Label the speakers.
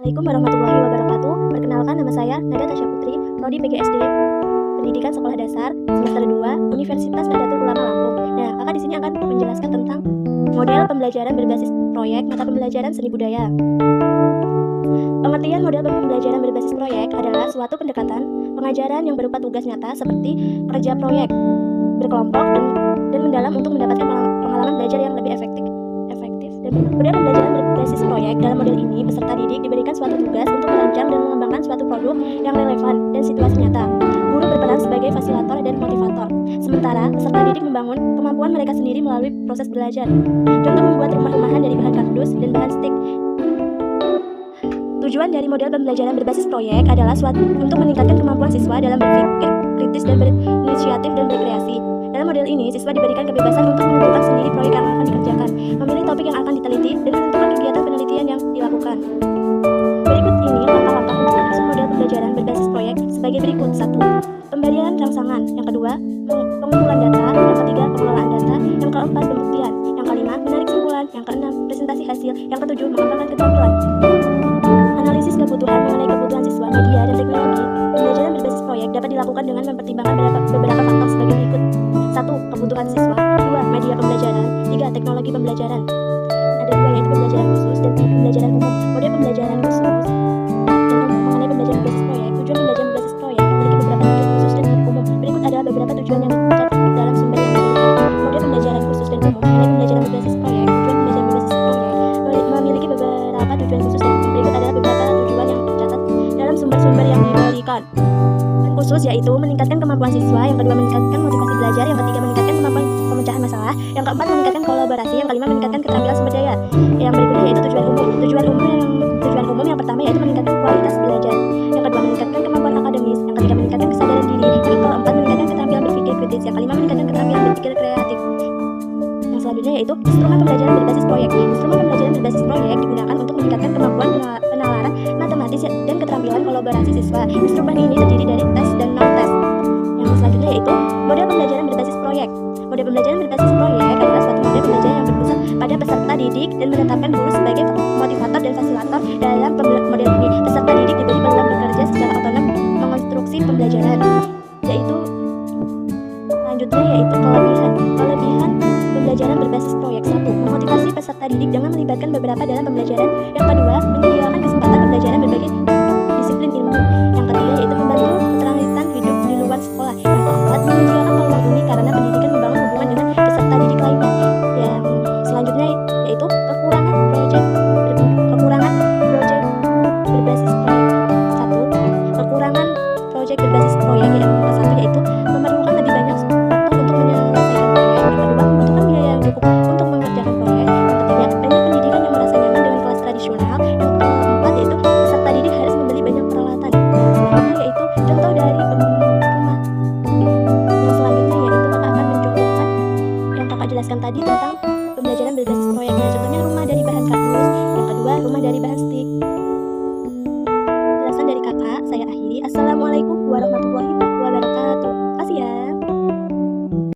Speaker 1: Assalamualaikum warahmatullahi wabarakatuh. Perkenalkan, nama saya Nada Tasya Putri, Prodi PGSD Pendidikan Sekolah Dasar semester 2 Universitas Nahdlatul Ulama Lampung. Nah, kakak di sini akan menjelaskan tentang model pembelajaran berbasis proyek mata pembelajaran seni budaya. Pengertian model pembelajaran berbasis proyek adalah suatu pendekatan pengajaran yang berupa tugas nyata seperti kerja proyek berkelompok dan mendalam untuk mendapatkan pengalaman belajar yang lebih efektif. Model pembelajaran berbasis proyek dalam model ini, peserta didik diberikan suatu tugas untuk merancang dan mengembangkan suatu produk yang relevan dan situasi nyata. Guru berperan sebagai fasilitator dan motivator, sementara peserta didik membangun kemampuan mereka sendiri melalui proses belajar. Contoh, membuat rumah-rumahan dari bahan kardus dan bahan stik. Tujuan dari model pembelajaran berbasis proyek adalah untuk meningkatkan kemampuan siswa dalam berpikir kritis dan berinisiatif dan berkreasi. Dalam model ini, siswa diberikan kebebasan untuk menentukan sendiri proyek yang akan dikerjakan, memilih topik yang akan diteliti, dan menentukan kegiatan penelitian yang dilakukan. Berikut ini langkah-langkah untuk menyusun model pembelajaran berbasis proyek sebagai berikut. 1. Pemberian rangsangan. Yang kedua, pengumpulan data. Yang ketiga, pengelolaan data. Yang keempat, pembuktian. Yang kelima, menarik kesimpulan. Yang keenam, presentasi hasil. Yang ketujuh, mengembangkan keterampilan. Analisis kebutuhan mengenai kebutuhan siswa, media, dan teknologi. Pembelajaran berbasis proyek dapat dilakukan dengan mempertimbangkan beberapa faktor sebagai berikut. 1. Kebutuhan siswa. 2. Media pembelajaran. 3. Teknologi pembelajaran. Ada dua, yaitu pembelajaran khusus dan pembelajaran umum. Model pembelajaran khusus dan mengenai pembelajaran berbasis proyek. Tujuan pembelajaran berbasis proyek memiliki beberapa tujuan khusus dan umum. Berikut adalah beberapa tujuan yang dicatat dalam sumber yang diberikan. Model pembelajaran khusus dan umum mengenai pembelajaran berbasis proyek. Tujuan pembelajaran berbasis proyek memiliki beberapa tujuan khusus dan umum. Berikut adalah beberapa tujuan yang tercatat dalam sumber-sumber yang diberikan. Khusus yaitu meningkatkan kemampuan siswa, yang kedua meningkatkan motivasi belajar, yang ketiga meningkatkan kemampuan pemecahan masalah, yang keempat meningkatkan kolaborasi, yang kelima meningkatkan keterampilan sumber daya. Yang berikutnya yaitu tujuan umum. Tujuan umum yang pertama yaitu meningkatkan kualitas belajar, yang kedua meningkatkan kemampuan akademis, yang ketiga meningkatkan kesadaran diri, yang keempat meningkatkan keterampilan berpikir kritis, yang kelima meningkatkan keterampilan berpikir kreatif. Yang selanjutnya yaitu instrumen pembelajaran berbasis proyek. Instrumen pembelajaran berbasis proyek digunakan untuk meningkatkan kemampuan penalaran matematis dan keterampilan kolaborasi siswa. Instrumen ini terdiri dari tes dan non-tes. Yang selanjutnya yaitu model pembelajaran berbasis proyek. Model pembelajaran berbasis proyek adalah suatu model pembelajaran yang berpusat pada peserta didik dan menetapkan guru sebagai motivator dan fasilitator dalam